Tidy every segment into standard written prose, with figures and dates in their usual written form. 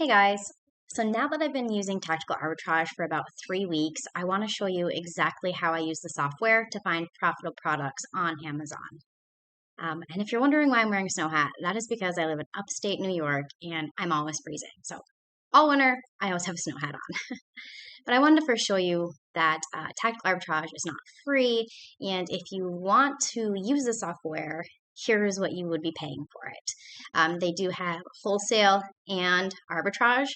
Hey guys, so now that I've been using Tactical Arbitrage for about 3 weeks, I want to show you exactly how I use the software to find profitable products on Amazon. And if you're wondering why I'm wearing a snow hat, that is because I live in upstate New York and I'm always freezing. So all winter, I always have a snow hat on. But I wanted to first show you that Tactical Arbitrage is not free, and if you want to use the software, here's what you would be paying for it. They do have wholesale and arbitrage.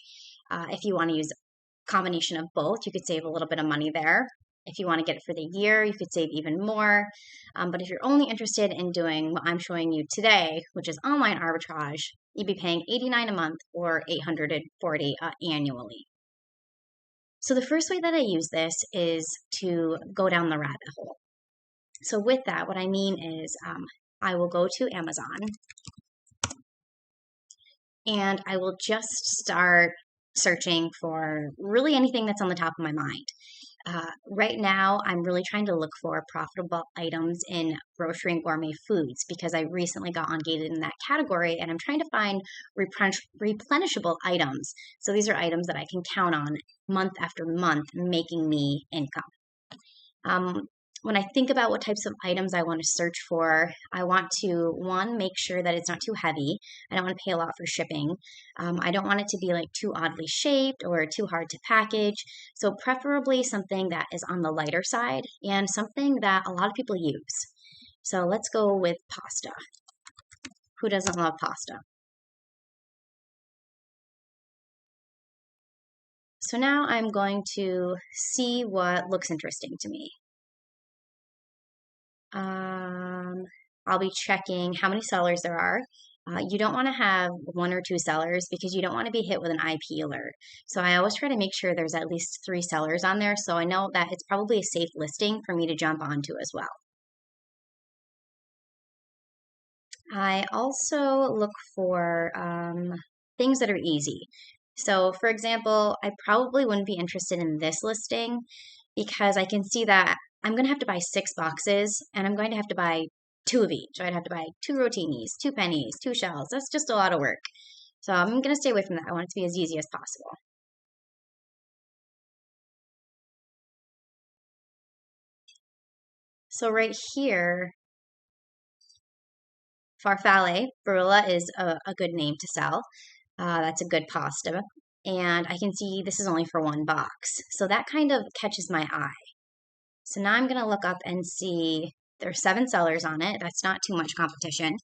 If you want to use a combination of both, you could save a little bit of money there. If you want to get it for the year, you could save even more. But if you're only interested in doing what I'm showing you today, which is online arbitrage, you'd be paying $89 a month or $840 annually. So the first way that I use this is to go down the rabbit hole. So with that, what I mean is I will go to Amazon and I will just start searching for really anything that's on the top of my mind. Right now, I'm really trying to look for profitable items in grocery and gourmet foods because I recently got ungated in that category and I'm trying to find replenishable items. So these are items that I can count on month after month making me income. When I think about what types of items I want to search for, I want to, one, make sure that it's not too heavy. I don't want to pay a lot for shipping. I don't want it to be like too oddly shaped or too hard to package. So preferably something that is on the lighter side and something that a lot of people use. So let's go with pasta. Who doesn't love pasta? So now I'm going to see what looks interesting to me. I'll be checking how many sellers there are. You don't want to have one or two sellers because you don't want to be hit with an IP alert. So I always try to make sure there's at least 3 sellers on there so I know that it's probably a safe listing for me to jump onto as well. I also look for things that are easy. So for example, I probably wouldn't be interested in this listing because I can see that I'm going to have to buy 6 boxes and I'm going to have to buy 2 of each. So I'd have to buy 2 rotinis, 2 pennies, 2 shells. That's just a lot of work. So I'm going to stay away from that. I want it to be as easy as possible. So right here, farfalle, Barilla is a good name to sell. That's a good pasta. And I can see this is only for 1 box. So that kind of catches my eye. So now I'm going to look up and see there's 7 sellers on it. That's not too much competition.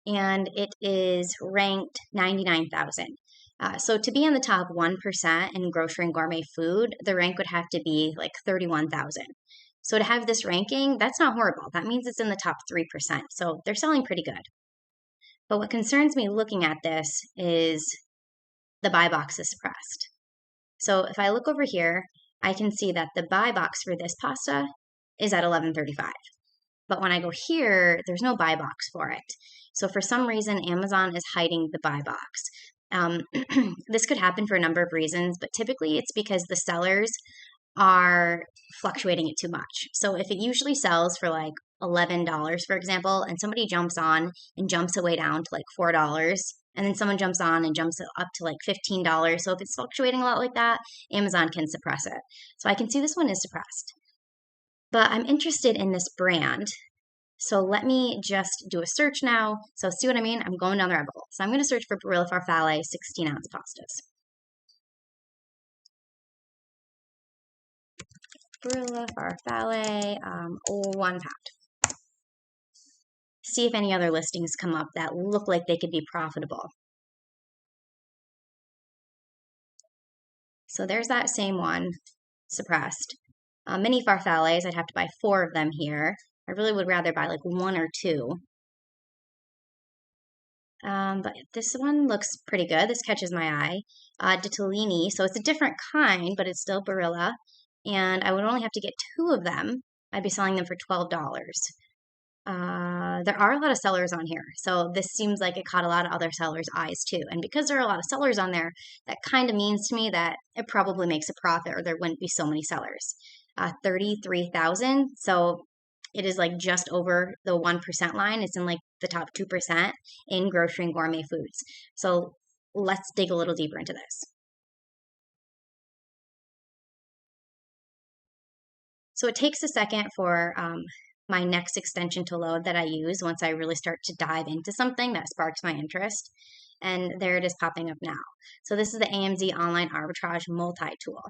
And it is ranked 99,000. So to be in the top 1% in grocery and gourmet food, the rank would have to be like 31,000. So to have this ranking, that's not horrible. That means it's in the top 3%. So they're selling pretty good. But what concerns me looking at this is the buy box is suppressed. So if I look over here, I can see that the buy box for this pasta is at $11.35. But when I go here, there's no buy box for it. So for some reason, Amazon is hiding the buy box. This could happen for a number of reasons, but typically it's because the sellers are fluctuating it too much. So if it usually sells for like $11, for example, and somebody jumps on and jumps it way down to like $4, and then someone jumps on and jumps it up to like $15. So if it's fluctuating a lot like that, Amazon can suppress it. So I can see this one is suppressed. But I'm interested in this brand. So let me just do a search now. So see what I mean? I'm going down the rabbit hole. So I'm going to search for Barilla farfalle 16-ounce pastas. Barilla farfalle, 1 pound. See if any other listings come up that look like they could be profitable. So there's that same one, suppressed. Mini farfalles, I'd have to buy 4 of them here. I really would rather buy like 1 or 2. But this one looks pretty good. This catches my eye. Ditalini, so it's a different kind, but it's still Barilla. And I would only have to get 2 of them. I'd be selling them for $12. There are a lot of sellers on here, so this seems like it caught a lot of other sellers' eyes too. And because there are a lot of sellers on there, that kind of means to me that it probably makes a profit or there wouldn't be so many sellers. 33,000, so it is like just over the 1% line. It's in like the top 2% in grocery and gourmet foods. So let's dig a little deeper into this. So it takes a second for my next extension to load that I use once I really start to dive into something that sparks my interest. And there it is popping up now. So this is the AMZ Online Arbitrage Multi-Tool.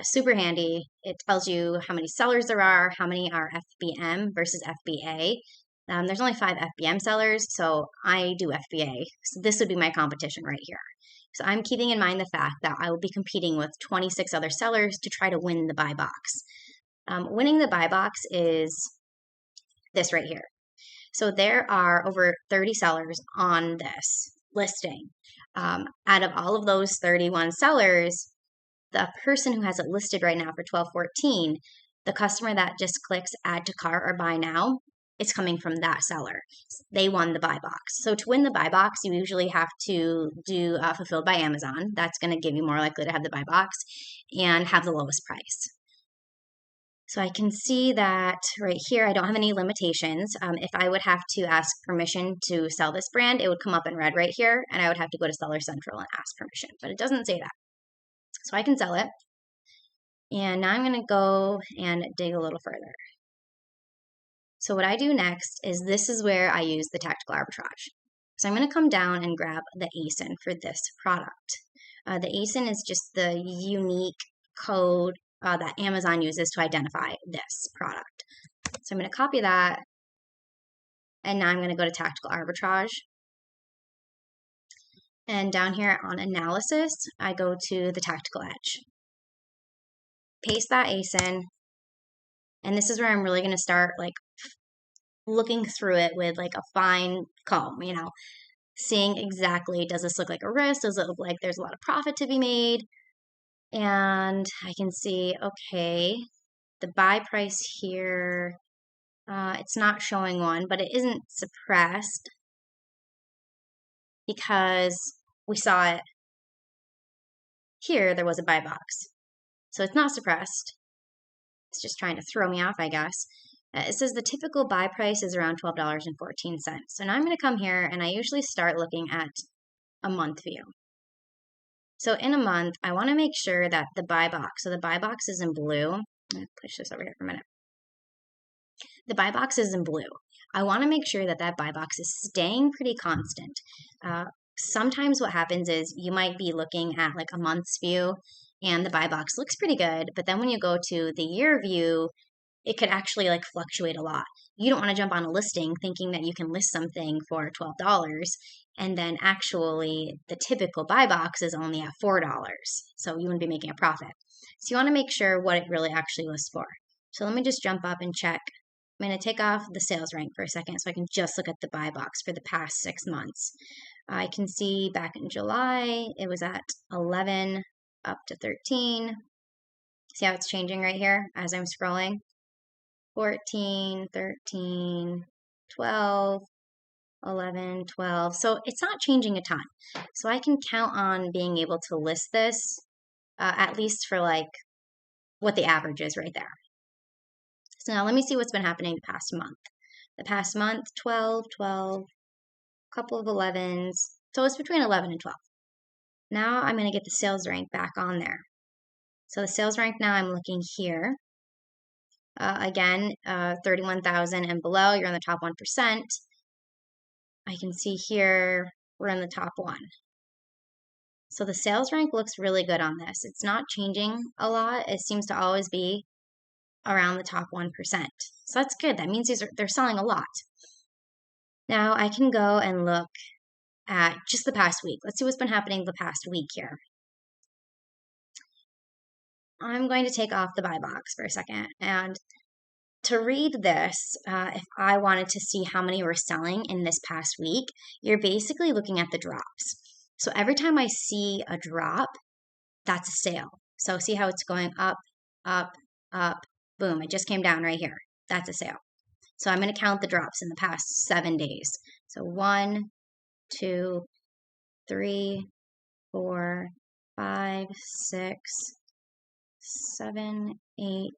Super handy. It tells you how many sellers there are, how many are FBM versus FBA. There's only 5 FBM sellers, so I do FBA. So this would be my competition right here. So I'm keeping in mind the fact that I will be competing with 26 other sellers to try to win the buy box. Winning the buy box is this right here. So there are over 30 sellers on this listing. Out of all of those 31 sellers, the person who has it listed right now for $12.14, the customer that just clicks add to cart or buy now, it's coming from that seller. They won the buy box. So to win the buy box, you usually have to do fulfilled by Amazon. That's going to give you more likely to have the buy box and have the lowest price. So I can see that right here, I don't have any limitations. If I would have to ask permission to sell this brand, it would come up in red right here, and I would have to go to Seller Central and ask permission, but it doesn't say that. So I can sell it. And now I'm going to go and dig a little further. So what I do next is this is where I use the tactical arbitrage. So I'm going to come down and grab the ASIN for this product. The ASIN is just the unique code that Amazon uses to identify this product. So I'm going to copy that, and now I'm going to go to tactical arbitrage. And down here on analysis, I go to the tactical edge. Paste that ASIN, and this is where I'm really going to start like looking through it with like a fine comb, you know, seeing exactly, does this look like a risk? Does it look like there's a lot of profit to be made? And I can see, okay, the buy price here, it's not showing one, but it isn't suppressed because we saw it here, there was a buy box. So it's not suppressed. It's just trying to throw me off, I guess. It says the typical buy price is around $12.14. So now I'm going to come here, and I usually start looking at a month view. So in a month, I want to make sure that the buy box, so the buy box is in blue. I'm going to push this over here for a minute. The buy box is in blue. I want to make sure that that buy box is staying pretty constant. Sometimes what happens is you might be looking at like a month's view and the buy box looks pretty good, but then when you go to the year view, it could actually like fluctuate a lot. You don't want to jump on a listing thinking that you can list something for $12 and then actually the typical buy box is only at $4. So you wouldn't be making a profit. So you want to make sure what it really actually lists for. So let me just jump up and check. I'm going to take off the sales rank for a second so I can just look at the buy box for the past 6 months. I can see back in July, it was at 11 up to 13. See how it's changing right here as I'm scrolling? 14, 13, 12, 11, 12. So it's not changing a ton. So I can count on being able to list this at least for like what the average is right there. So now let me see what's been happening the past month. The past month, 12, 12, couple of 11s. So it's between 11 and 12. Now I'm going to get the sales rank back on there. So the sales rank now I'm looking here. Again, 31,000 and below, you're in the top 1%. I can see here we're in the top 1. So the sales rank looks really good on this. It's not changing a lot. It seems to always be around the top 1%. So that's good. That means they're selling a lot. Now I can go and look at just the past week. Let's see what's been happening the past week here. I'm going to take off the buy box for a second. And to read this, if I wanted to see how many were selling in this past week, you're basically looking at the drops. So every time I see a drop, that's a sale. So see how it's going up, up, up, boom. It just came down right here. That's a sale. So I'm going to count the drops in the past 7 days. So 1, 2, 3, 4, 5, 6, 7, 8,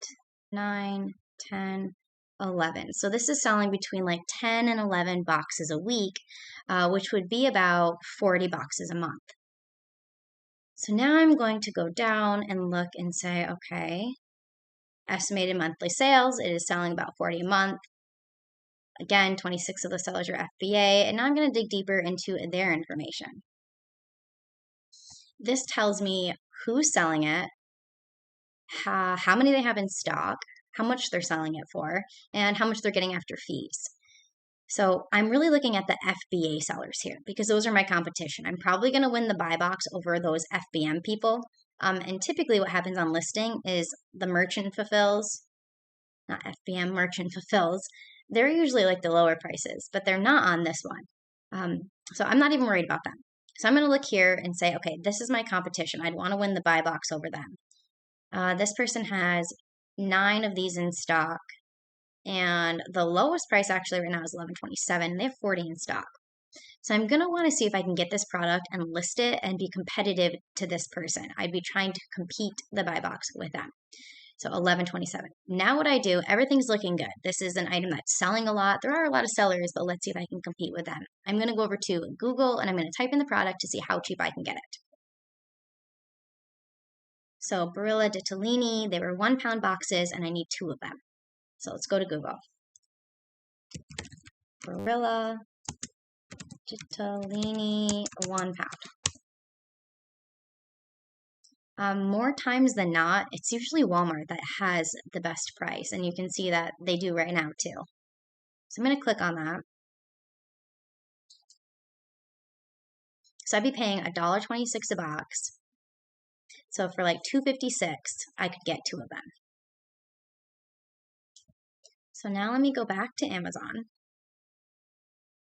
9, 10, 11. So this is selling between like 10 and 11 boxes a week, which would be about 40 boxes a month. So now I'm going to go down and look and say, okay, estimated monthly sales, it is selling about 40 a month. Again, 26 of the sellers are FBA, and now I'm going to dig deeper into their information. This tells me who's selling it, how many they have in stock, how much they're selling it for, and how much they're getting after fees. So I'm really looking at the FBA sellers here because those are my competition. I'm probably going to win the buy box over those FBM people. And typically what happens on listing is the merchant fulfills, not FBM, merchant fulfills. They're usually like the lower prices, but they're not on this one. So I'm not even worried about them. So I'm going to look here and say, okay, this is my competition. I'd want to win the buy box over them. This person has 9 of these in stock. And the lowest price actually right now is $11.27. They have 40 in stock. So I'm going to want to see if I can get this product and list it and be competitive to this person. I'd be trying to compete the buy box with them. So $11.27. Now what I do, everything's looking good. This is an item that's selling a lot. There are a lot of sellers, but let's see if I can compete with them. I'm going to go over to Google and I'm going to type in the product to see how cheap I can get it. So Barilla di Tellini, they were 1 pound boxes and I need 2 of them. So let's go to Google. Barilla di Tellini, 1 pound. More times than not, it's usually Walmart that has the best price, and you can see that they do right now too. So I'm going to click on that. So I'd be paying $1.26 a box. So for like $2.56, I could get 2 of them. So now let me go back to Amazon.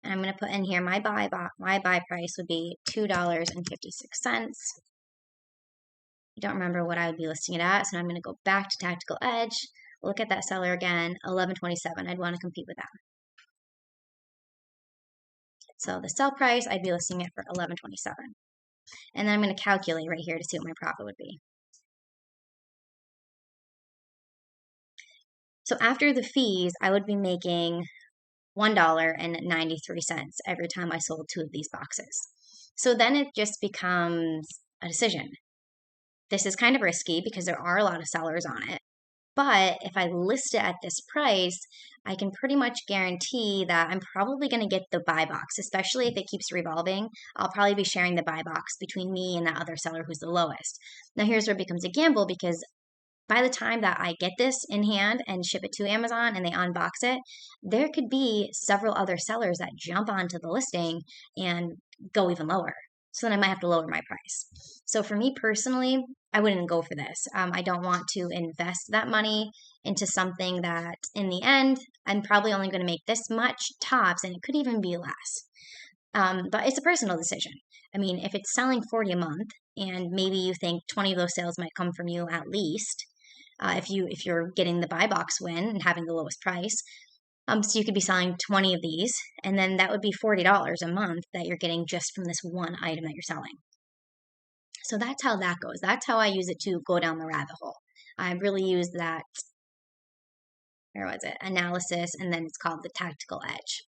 And I'm going to put in here my buy price would be $2.56. I don't remember what I would be listing it at, so I'm going to go back to Tactical Edge, look at that seller again, $11.27. I'd want to compete with them. So the sell price, I'd be listing it for $11.27. And then I'm going to calculate right here to see what my profit would be. So after the fees, I would be making $1.93 every time I sold 2 of these boxes. So then it just becomes a decision. This is kind of risky because there are a lot of sellers on it. But if I list it at this price, I can pretty much guarantee that I'm probably going to get the buy box, especially if it keeps revolving. I'll probably be sharing the buy box between me and that other seller who's the lowest. Now here's where it becomes a gamble because by the time that I get this in hand and ship it to Amazon and they unbox it, there could be several other sellers that jump onto the listing and go even lower. So then I might have to lower my price. So for me personally, I wouldn't go for this. I don't want to invest that money into something that in the end, I'm probably only going to make this much tops and it could even be less. But it's a personal decision. I mean, if it's selling 40 a month and maybe you think 20 of those sales might come from you at least, if you're getting the buy box win and having the lowest price, so you could be selling 20 of these, and then that would be $40 a month that you're getting just from this one item that you're selling. So that's how that goes. That's how I use it to go down the rabbit hole. I really use that, where was it, analysis, and then it's called the Tactical Edge.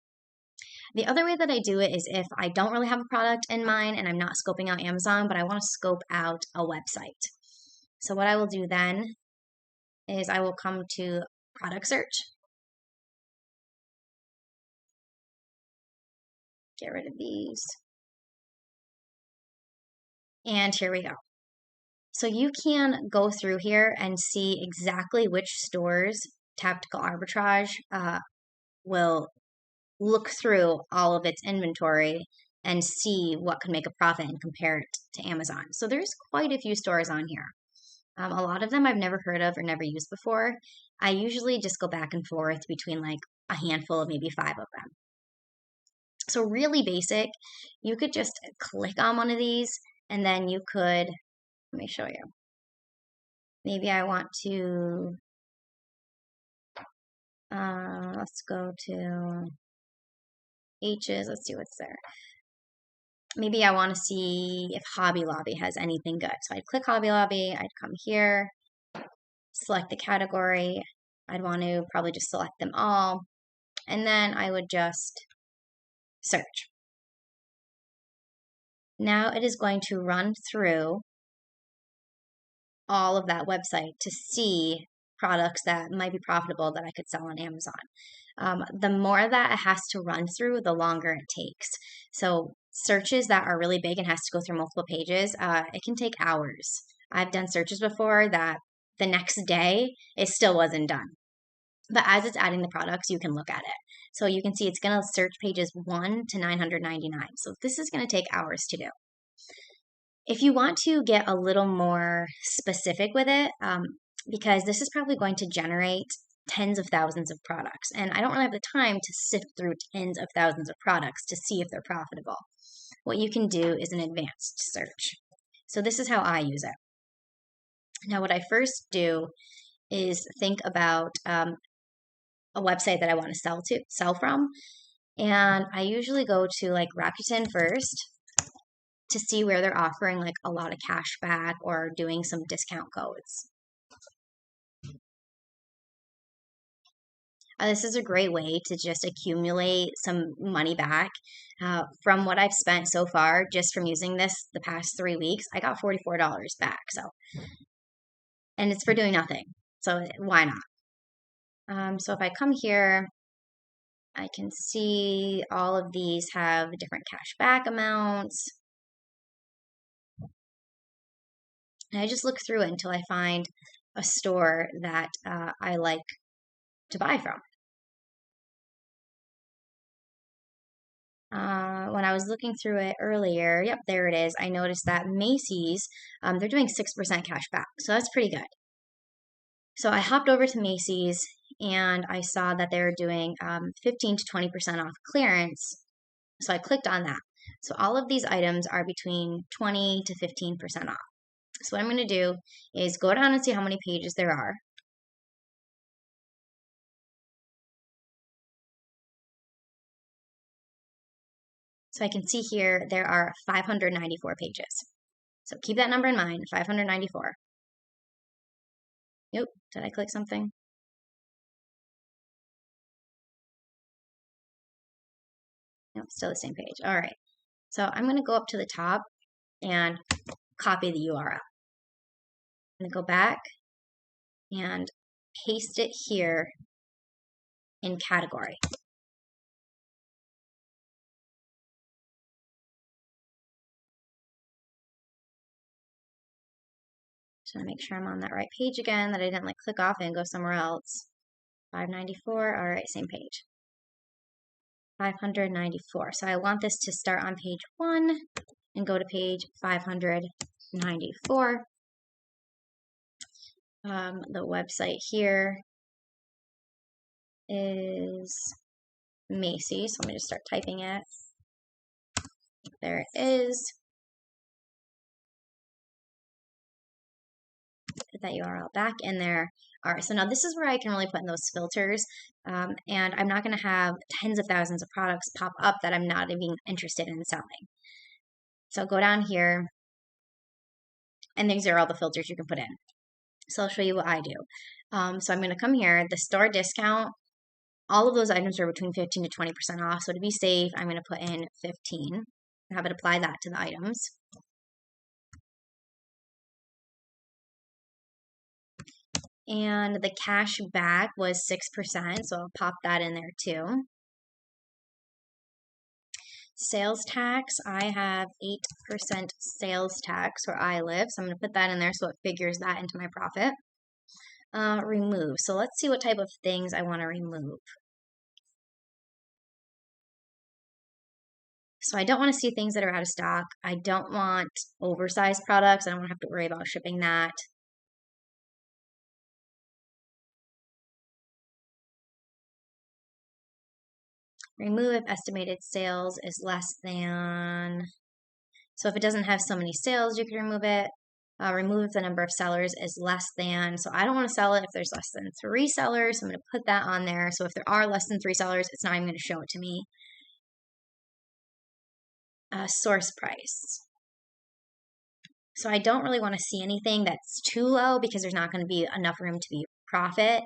The other way that I do it is if I don't really have a product in mind and I'm not scoping out Amazon, but I want to scope out a website. So what I will do then is I will come to product search. Get rid of these. And here we go. So you can go through here and see exactly which stores Tactical Arbitrage will look through all of its inventory and see what could make a profit and compare it to Amazon. So there's quite a few stores on here. A lot of them I've never heard of or never used before. I usually just go back and forth between like a handful of maybe 5 of them. So really basic, you could just click on one of these and then you could, let me show you. Maybe I want to, let's go to H's, let's see what's there. Maybe I want to see if Hobby Lobby has anything good. So I'd click Hobby Lobby, I'd come here, select the category, I'd want to probably just select them all, and then I would just search. Now it is going to run through all of that website to see products that might be profitable that I could sell on Amazon. The more that it has to run through, the longer it takes. So searches that are really big and has to go through multiple pages, it can take hours. I've done searches before that the next day it still wasn't done. But as it's adding the products, you can look at it. So you can see it's going to search pages 1 to 999. So this is going to take hours to do. If you want to get a little more specific with it, because this is probably going to generate tens of thousands of products, and I don't really have the time to sift through tens of thousands of products to see if they're profitable. What you can do is an advanced search. So this is how I use it. Now, what I first do is think about a website that I want to sell from, and I usually go to like Rakuten first to see where they're offering like a lot of cash back or doing some discount codes. This is a great way to just accumulate some money back. From what I've spent so far, just from using this the past 3 weeks, I got $44 back. And it's for doing nothing. So why not? So if I come here, I can see all of these have different cash back amounts. And I just look through it until I find a store that I like to buy from. When I was looking through it earlier, yep, there it is. I noticed that Macy's, they're doing 6% cash back. So that's pretty good. So I hopped over to Macy's and I saw that they were doing 15 to 20% off clearance. So I clicked on that. So all of these items are between 20 to 15% off. So what I'm going to do is go down and see how many pages there are. So I can see here there are 594 pages. So keep that number in mind, 594. Nope, did I click something? Nope, still the same page. All right. So I'm going to go up to the top and copy the URL. I'm going to go back and paste it here in category. Just want to make sure I'm on that right page again, that I didn't like click off and go somewhere else. 594, all right, same page. 594. So I want this to start on page 1 and go to page 594. The website here is Macy's. So let me just start typing it. There it is. Put that URL back in there. All right, so now this is where I can really put in those filters, and I'm not going to have tens of thousands of products pop up that I'm not even interested in selling. So go down here, and these are all the filters you can put in. So I'll show you what I do. So I'm going to come here, the store discount, all of those items are between 15 to 20% off. So to be safe, I'm going to put in 15 and have it apply that to the items. And the cash back was 6%, so I'll pop that in there too. Sales tax, I have 8% sales tax where I live, so I'm going to put that in there so it figures that into my profit. Remove, so let's see what type of things I want to remove. So I don't want to see things that are out of stock. I don't want oversized products. I don't want to have to worry about shipping that. Remove if estimated sales is less than. So if it doesn't have so many sales, you can remove it. Remove if the number of sellers is less than. So I don't want to sell it if there's less than 3 sellers. So I'm going to put that on there. So if there are less than 3 sellers, it's not even going to show it to me. Source price. So I don't really want to see anything that's too low because there's not going to be enough room to be profit.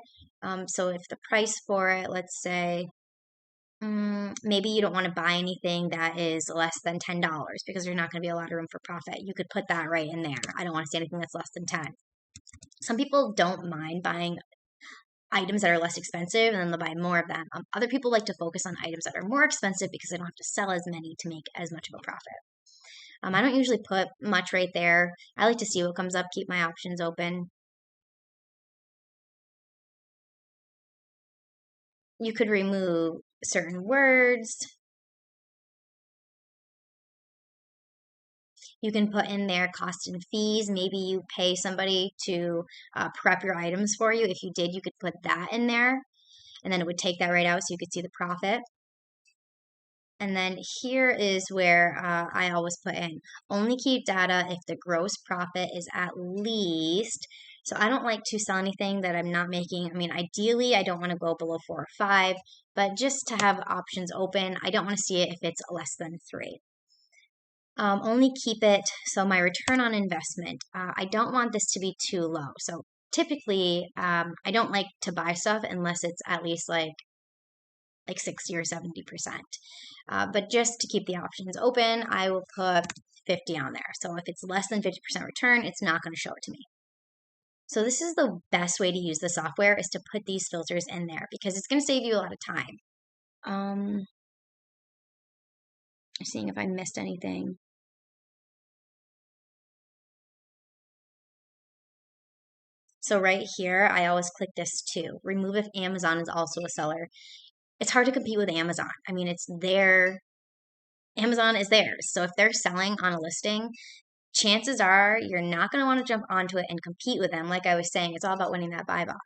So if the price for it, let's say, maybe you don't want to buy anything that is less than $10 because there's not going to be a lot of room for profit. You could put that right in there. I don't want to see anything that's less than 10. Some people don't mind buying items that are less expensive and then they'll buy more of them. Other people like to focus on items that are more expensive because they don't have to sell as many to make as much of a profit. I don't usually put much right there. I like to see what comes up, keep my options open. You could remove certain words. You can put in there cost and fees. Maybe you pay somebody to prep your items for you. If you did, you could put that in there, and then it would take that right out so you could see the profit. And then here is where I always put in only keep data if the gross profit is at least. So I don't like to sell anything that I'm not making. I mean, ideally, I don't want to go below 4 or 5, but just to have options open, I don't want to see it if it's less than 3. Only keep it, so my return on investment, I don't want this to be too low. So typically, I don't like to buy stuff unless it's at least like 60 or 70%. But just to keep the options open, I will put 50 on there. So if it's less than 50% return, it's not going to show it to me. So this is the best way to use the software, is to put these filters in there because it's going to save you a lot of time. I'm seeing if I missed anything. So right here, I always click this too. Remove if Amazon is also a seller. It's hard to compete with Amazon. I mean, it's their, Amazon is theirs. So if they're selling on a listing, chances are you're not going to want to jump onto it and compete with them. Like I was saying, it's all about winning that buy box.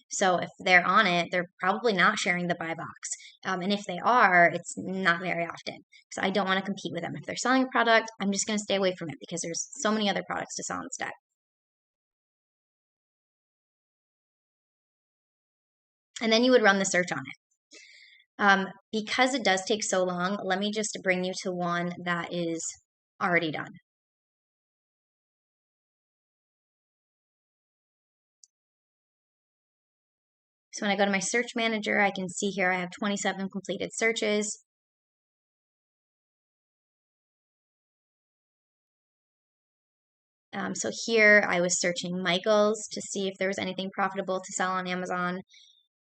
So if they're on it, they're probably not sharing the buy box. And if they are, it's not very often. So I don't want to compete with them. If they're selling a product, I'm just going to stay away from it because there's so many other products to sell instead. And then you would run the search on it. Because it does take so long, let me just bring you to one that is already done. So when I go to my search manager, I can see here I have 27 completed searches. So here I was searching Michaels to see if there was anything profitable to sell on Amazon.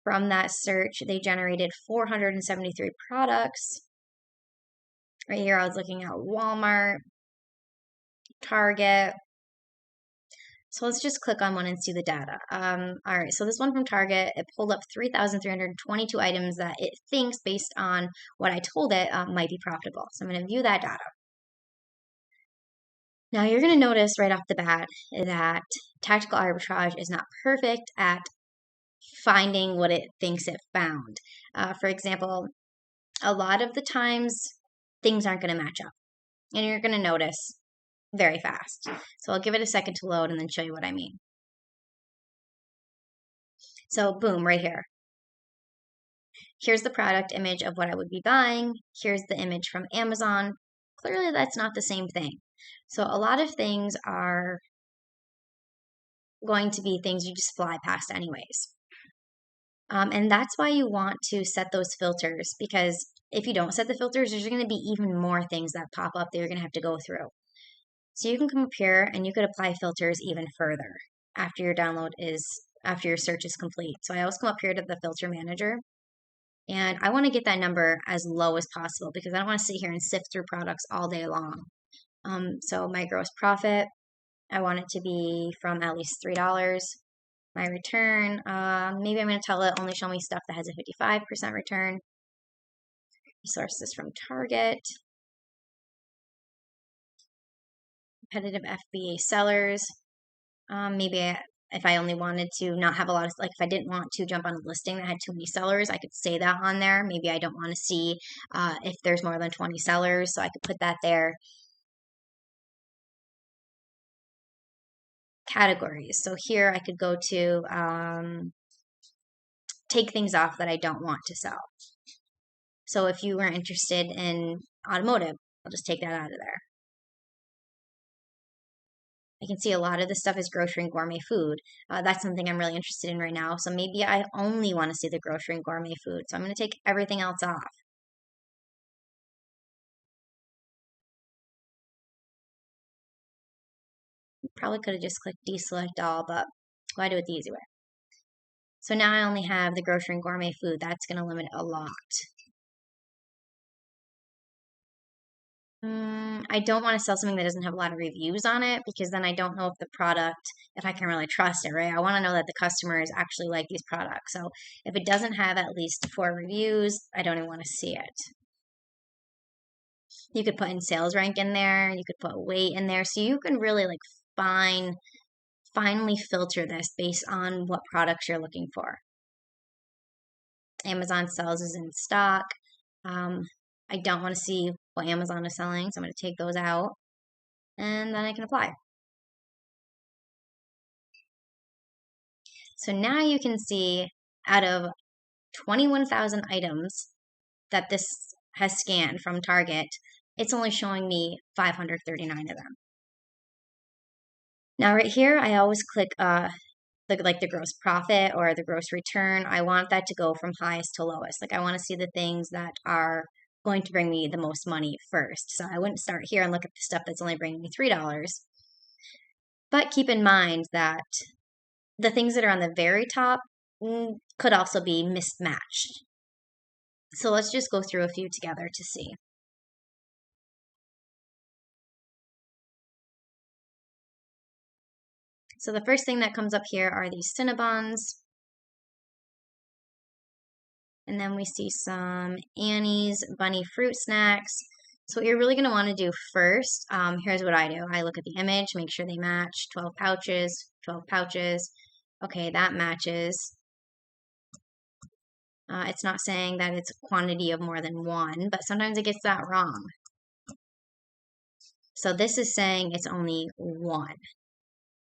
From that search, they generated 473 products. Right here, I was looking at Walmart, Target. So let's just click on one and see the data. All right, so this one from Target, it pulled up 3,322 items that it thinks, based on what I told it, might be profitable. So I'm going to view that data. Now you're going to notice right off the bat that tactical arbitrage is not perfect at finding what it thinks it found. For example, a lot of the times things aren't going to match up, and you're going to notice very fast. So I'll give it a second to load and then show you what I mean. So boom, right here. Here's the product image of what I would be buying. Here's the image from Amazon. Clearly that's not the same thing. So a lot of things are going to be things you just fly past anyways. And that's why you want to set those filters, because if you don't set the filters, there's going to be even more things that pop up that you're going to have to go through. So you can come up here and you could apply filters even further after your search is complete. So I always come up here to the filter manager, and I want to get that number as low as possible because I don't want to sit here and sift through products all day long. So my gross profit, I want it to be from at least $3. My return, maybe I'm going to tell it only show me stuff that has a 55% return. Source this from Target. Competitive FBA sellers. Maybe if I only wanted to not have a lot of, like if I didn't want to jump on a listing that had too many sellers, I could say that on there. Maybe I don't want to see if there's more than 20 sellers, so I could put that there. Categories. So here I could go to take things off that I don't want to sell. So if you were interested in automotive, I'll just take that out of there. I can see a lot of this stuff is grocery and gourmet food. That's something I'm really interested in right now. So maybe I only want to see the grocery and gourmet food. So I'm going to take everything else off. Probably could have just clicked deselect all, but why do it the easy way? So now I only have the grocery and gourmet food. That's going to limit it a lot. I don't want to sell something that doesn't have a lot of reviews on it because then I don't know if the product, if I can really trust it, right? I want to know that the customers actually like these products. So if it doesn't have at least 4 reviews, I don't even want to see it. You could put in sales rank in there. You could put weight in there. So you can really like finely filter this based on what products you're looking for. Amazon sells is in stock. I don't want to see what Amazon is selling, so I'm going to take those out, and then I can apply. So now you can see out of 21,000 items that this has scanned from Target, it's only showing me 539 of them. Now right here, I always click like the gross profit or the gross return. I want that to go from highest to lowest. Like I want to see the things that are going to bring me the most money first. So I wouldn't start here and look at the stuff that's only bringing me $3. But keep in mind that the things that are on the very top could also be mismatched. So let's just go through a few together to see. So the first thing that comes up here are these Cinnabons. And then we see some Annie's Bunny Fruit Snacks. So what you're really going to want to do first, here's what I do. I look at the image, make sure they match. 12 pouches, 12 pouches. Okay, that matches. It's not saying that it's a quantity of more than 1, but sometimes it gets that wrong. So this is saying it's only 1.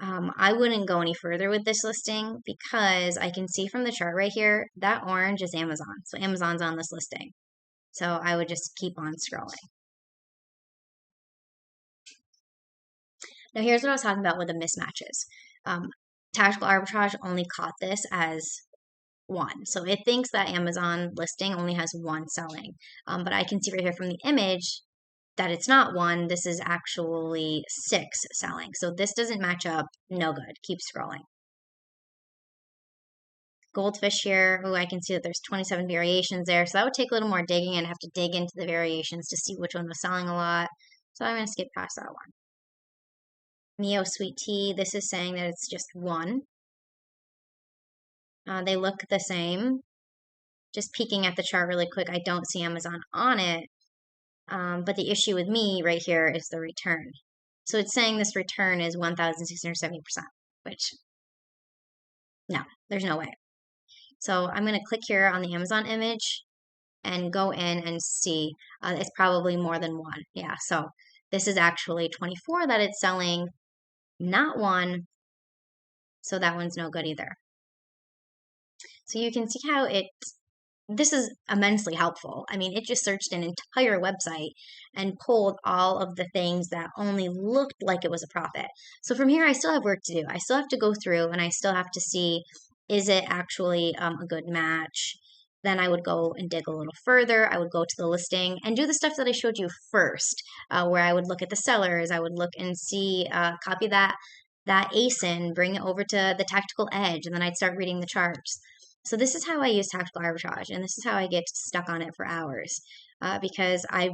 I wouldn't go any further with this listing because I can see from the chart right here, that orange is Amazon. So Amazon's on this listing. So I would just keep on scrolling. Now here's what I was talking about with the mismatches. Tactical Arbitrage only caught this as 1. So it thinks that Amazon listing only has 1 selling. But I can see right here from the image that it's not 1. This is actually 6 selling. So this doesn't match up. No good. Keep scrolling. Goldfish here. Oh, I can see that there's 27 variations there. So that would take a little more digging and have to dig into the variations to see which one was selling a lot. So I'm going to skip past that one. Neo Sweet Tea. This is saying that it's just 1. They look the same. Just peeking at the chart really quick, I don't see Amazon on it. But the issue with me right here is the return. So it's saying this return is 1,670%, which, no, there's no way. So I'm going to click here on the Amazon image and go in and see. It's probably more than 1. Yeah, so this is actually 24 that it's selling, not 1. So that one's no good either. So you can see how this is immensely helpful. I mean, it just searched an entire website and pulled all of the things that only looked like it was a profit. So from here, I still have work to do. I still have to go through and I still have to see, is it actually a good match? Then I would go and dig a little further. I would go to the listing and do the stuff that I showed you first, where I would look at the sellers. I would look and see, copy that ASIN, bring it over to the Tactical Edge, and then I'd start reading the charts. So this is how I use Tactical Arbitrage, and this is how I get stuck on it for hours, because I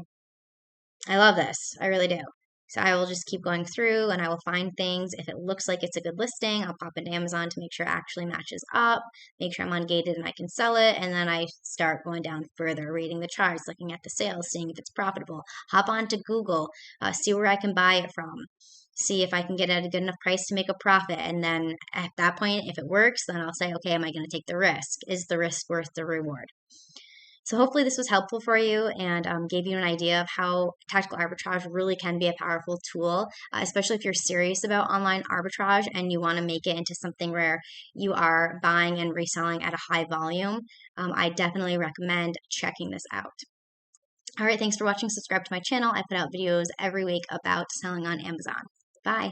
love this. I really do. So I will just keep going through, and I will find things. If it looks like it's a good listing, I'll pop into Amazon to make sure it actually matches up, make sure I'm ungated and I can sell it, and then I start going down further, reading the charts, looking at the sales, seeing if it's profitable. Hop onto Google, see where I can buy it from. See if I can get at a good enough price to make a profit. And then at that point, if it works, then I'll say, okay, am I going to take the risk? Is the risk worth the reward? So hopefully this was helpful for you and gave you an idea of how tactical arbitrage really can be a powerful tool, especially if you're serious about online arbitrage and you want to make it into something where you are buying and reselling at a high volume. I definitely recommend checking this out. All right, thanks for watching. Subscribe to my channel. I put out videos every week about selling on Amazon. Bye.